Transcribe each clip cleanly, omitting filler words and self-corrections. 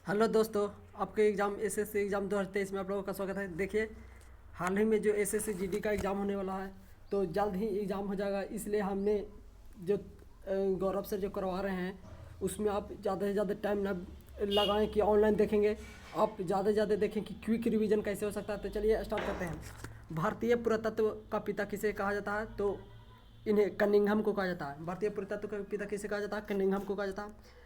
Hello दोस्तों, आपके exam SSC exam 2023 में आप लोगों का स्वागत है। देखिए, हाल ही में जो एसएससी जीडी का एग्ज़ाम होने वाला है, तो जल्द ही एग्ज़ाम हो जाएगा। इसलिए हमने जो गौरव सर जो करवा रहे हैं, उसमें आप ज़्यादा से ज़्यादा टाइम ना लगाएं कि ऑनलाइन देखेंगे। आप ज़्यादा से ज़्यादा देखें कि क्विक रिवीजन कैसे हो सकता है। तो चलिए स्टार्ट करते हैं। भारतीय पुरातत्व का पिता किसे कहा जाता है? तो इन्हें कनिंघम को कहा जाता है। भारतीय पुरातत्व का पिता किसे कहा जाता है? कनिंघम को कहा जाता है।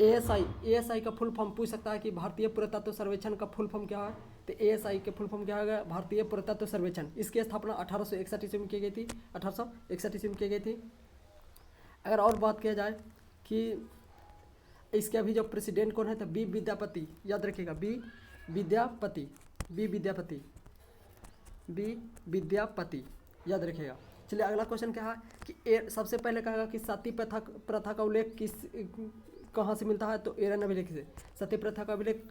एएसआई का फुल फॉर्म पूछ सकता है कि भारतीय पुरातत्व सर्वेक्षण का फुल फॉर्म क्या है। तो एएसआई के फुल फॉर्म क्या होगा? भारतीय पुरातत्व सर्वेक्षण। इसकी स्थापना 1861 ईस्वी में की गई थी। 1861 ईस्वी में की गई थी। अगर और बात किया जाए कि इसके अभी जो प्रेसिडेंट कौन है, तो बी विद्यापति, याद रखिएगा, विद्यापति बी विद्यापति बी विद्यापति याद रखिएगा। चलिए अगला क्वेश्चन क्या है कि सबसे पहले कहेगा कि सती प्रथा प्रथा का उल्लेख किस कहाँ से मिलता है? तो एरन अभिलेख से। सती प्रथा का अभिलेख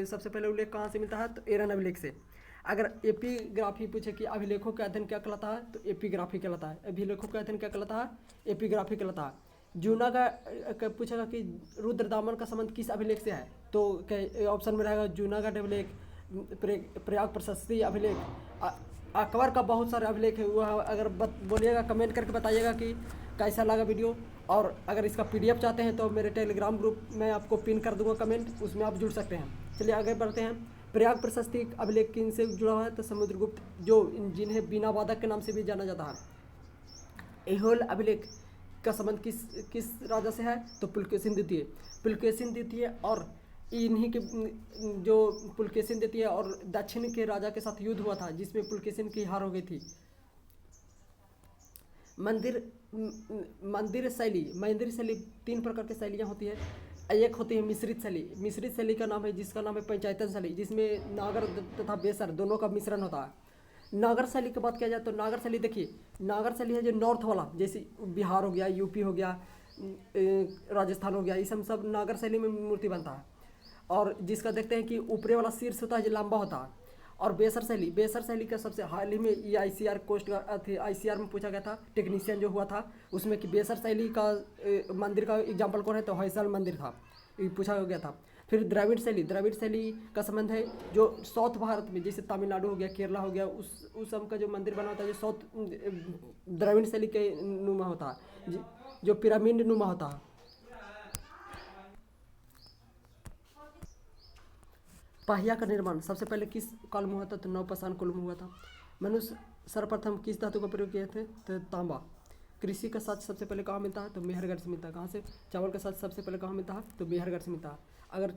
सबसे पहले उल्लेख कहाँ से मिलता है? तो एरन अभिलेख से। अगर एपीग्राफी पूछे कि अभिलेखों का अध्ययन क्या कहलाता है? तो एपीग्राफी कहलाता है। अभिलेखों का अध्ययन क्या कहलाता है? एपीग्राफी कहलाता है। जूना का पूछेगा कि रुद्रदामन का संबंध किस अभिलेख से है? तो ऑप्शन में रहेगा जूनागढ़ अभिलेख, प्रयाग प्रशस्ति अभिलेख, अकबर का बहुत सारे अभिलेख है। वह अगर बोलिएगा, कमेंट करके बताइएगा कि कैसा लगा वीडियो। और अगर इसका पीडीएफ चाहते हैं तो मेरे टेलीग्राम ग्रुप में आपको पिन कर दूंगा कमेंट, उसमें आप जुड़ सकते हैं। चलिए आगे बढ़ते हैं। प्रयाग प्रशस्ति अभिलेख किन से जुड़ा हुआ है? तो समुद्रगुप्त, जो जिन्हें बीना वादक के नाम से भी जाना जाता है। ऐहोल अभिलेख का संबंध किस किस राजा से है? तो पुलकेशिन द्वितीय। पुलकेशिन द्वितीय और इन्हीं के जो पुलकेशिन द्वितीय और दक्षिण के राजा के साथ युद्ध हुआ था, जिसमें पुलकेशिन की हार हो गई थी। मंदिर मंदिर शैली तीन प्रकार की शैलियाँ होती है। एक होती है मिश्रित शैली। मिश्रित शैली का नाम है, जिसका नाम है पंचायतन शैली, जिसमें नागर तथा बेसर दोनों का मिश्रण होता है। नागर शैली की बात किया जाए तो नागर शैली, देखिए, नागर शैली है जो नॉर्थ वाला, जैसे बिहार हो गया, यूपी हो गया, राजस्थान हो गया, ये सब नागर शैली में मूर्ति बनता है। और जिसका देखते हैं कि ऊपरी वाला शीर्ष होता है जो लंबा होता है। और बेसर शैली का सबसे हाल ही में ये आईसीआर कोस्ट थे, आईसीआर में पूछा गया था, टेक्नीशियन जो हुआ था उसमें, कि बेसर शैली का मंदिर का एग्जाम्पल कौन है? तो होयसल मंदिर था, ये पूछा गया था। फिर द्रविड़ शैली का संबंध है जो साउथ भारत में, जैसे तमिलनाडु हो गया, केरला हो गया, उस सब का जो मंदिर बना होता है, जो साउथ द्रविड़ शैली के नुमा होता है, जो पिरामिड नुमा होता है। पहिया का निर्माण सबसे पहले किस काल में हुआ था? तो नवपाषाण काल में हुआ था। मनुष्य सर्वप्रथम किस धातु का प्रयोग किए थे? तो तांबा। कृषि का साथ सबसे पहले कहाँ मिलता है? तो मेहरगढ़ से मिलता है। कहाँ से? चावल का साथ सबसे पहले कहाँ मिलता है? तो मेहरगढ़ से मिलता है। अगर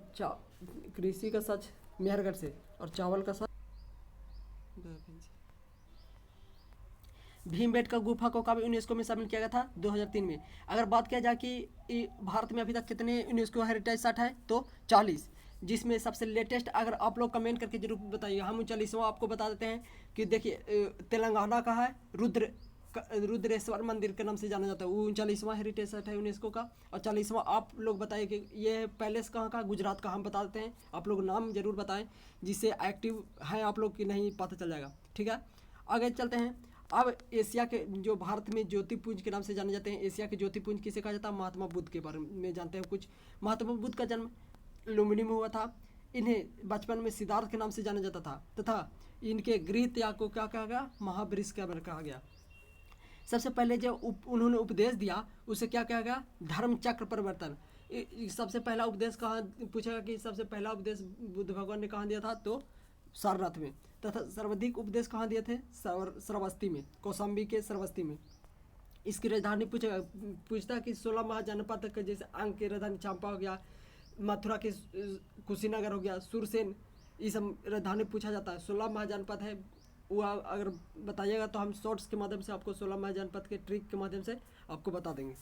कृषि का साथ मेहरगढ़ से और चावल का साथ भीमबेटका गुफा को कब यूनेस्को में शामिल किया गया था? 2003 में। अगर बात किया जाए कि भारत में अभी तक कितने यूनेस्को हेरिटेज साइट है? तो 40, जिसमें सबसे लेटेस्ट, अगर आप लोग कमेंट करके जरूर बताइएगा। हम 40वां आपको बता देते हैं कि देखिए, तेलंगाना का है, रुद्रेश्वर मंदिर के नाम से जाना जाता है, वो 39वां हेरिटेज साइट है यूनेस्को का। और 40वां आप लोग बताइए कि ये पैलेस कहाँ का? गुजरात का। हम बता देते हैं, आप लोग नाम जरूर बताएं, जिससे एक्टिव है आप लोग कि नहीं पता चल जाएगा। ठीक है, आगे चलते हैं। अब एशिया के जो भारत में ज्योतिपुंज के नाम से जाने जाते हैं, एशिया के ज्योतिपुंज किसे कहा जाता है? महात्मा बुद्ध के बारे में जानते हैं कुछ। महात्मा बुद्ध का जन्म लुम्बिनी में हुआ था। इन्हें बचपन में सिद्धार्थ के नाम से जाना जाता था, तथा इनके गृह त्याग को क्या कहा गया? महावृक्ष का कहा गया। सबसे पहले जो उन्होंने उपदेश दिया, उसे क्या कहा गया? धर्म चक्र परिवर्तन। सबसे पहला उपदेश कहाँ पूछेगा कि सबसे पहला उपदेश बुद्ध भगवान ने कहाँ दिया था? तो सारनाथ में। तथा सर्वाधिक उपदेश कहाँ दिए थे? श्रावस्ती में, कौशाम्बी के श्रावस्ती में। इसकी राजधानी पूछता है कि 16 महाजनपद के, जैसे अंग की राजधानी चंपा हो गया, मथुरा के कुशीनगर हो गया, सुरसेन, ये सब राजधानी पूछा जाता है। 16 महाजनपद है, वो अगर बताइएगा तो हम शॉर्ट्स के माध्यम से आपको 16 महाजनपद के ट्रिक के माध्यम से आपको बता देंगे।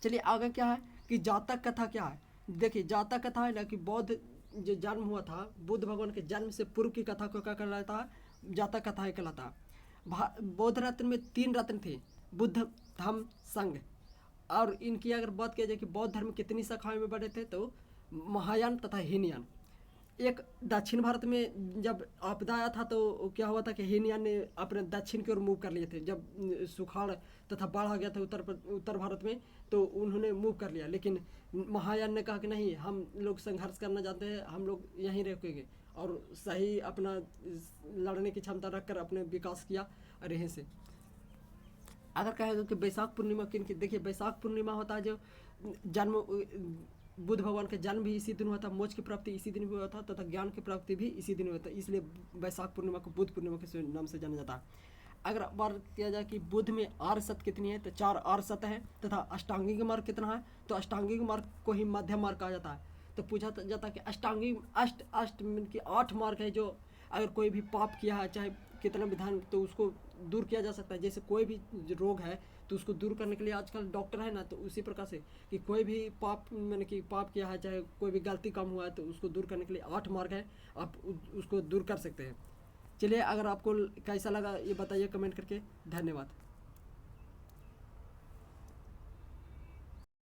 चलिए आगे क्या है कि जातक कथा क्या है? देखिए, जातक कथा है ना कि बौद्ध जो जन्म हुआ था, बुद्ध भगवान के जन्म से पूर्व की कथा को क्या कहलाता है? जातक कथा कहलाता है। बौद्ध रत्न में 3 रत्न थे, बुद्ध, धम्म, संघ। और इनकी अगर बात किया जाए कि बौद्ध धर्म कितनी शाखाएं में बटे थे, तो महायान तथा हीनयान। एक दक्षिण भारत में जब आपदा आया था तो क्या हुआ था कि हीनयान ने अपने दक्षिण की ओर मूव कर लिए थे। जब सुखाड़ तथा बाढ़ आ गया था उत्तर भारत में, तो उन्होंने मूव कर लिया। लेकिन महायान ने कहा कि नहीं, हम लोग संघर्ष करना चाहते हैं, हम लोग यहीं रुकेंगे, और सही अपना लड़ने की क्षमता रखकर अपने विकास किया। और यहीं से अगर कहेगा कि बैसाख पूर्णिमा किन की, देखिए बैसाख पूर्णिमा होता है जो जन्म, बुद्ध भगवान का जन्म भी इसी दिन हुआ था, मोक्ष की प्राप्ति इसी दिन हुआ था, तथा ज्ञान की प्राप्ति भी इसी दिन हुआ था। इसलिए बैसाख पूर्णिमा को बुद्ध पूर्णिमा के नाम से जाना जाता है। अगर बात किया जाए कि बुद्ध में आर्य सत्य कितनी है, तो 4 आर्य सत्य है। तथा अष्टांगिक मार्ग कितना है, तो अष्टांगिक मार्ग को ही मध्यम मार्ग कहा जाता है। तो पूछा जाता है कि अष्टांगिक अष्ट मीन की 8 मार्ग है, जो अगर कोई भी पाप किया है, चाहे कितना विधान, तो उसको दूर किया जा सकता है। जैसे कोई भी रोग है तो उसको दूर करने के लिए आजकल डॉक्टर है ना, तो उसी प्रकार से कि कोई भी पाप मैंने कि पाप किया है, चाहे कोई भी गलती काम हुआ है, तो उसको दूर करने के लिए 8 मार्ग है, आप उसको दूर कर सकते हैं। चलिए, अगर आपको कैसा लगा ये बताइए कमेंट करके। धन्यवाद।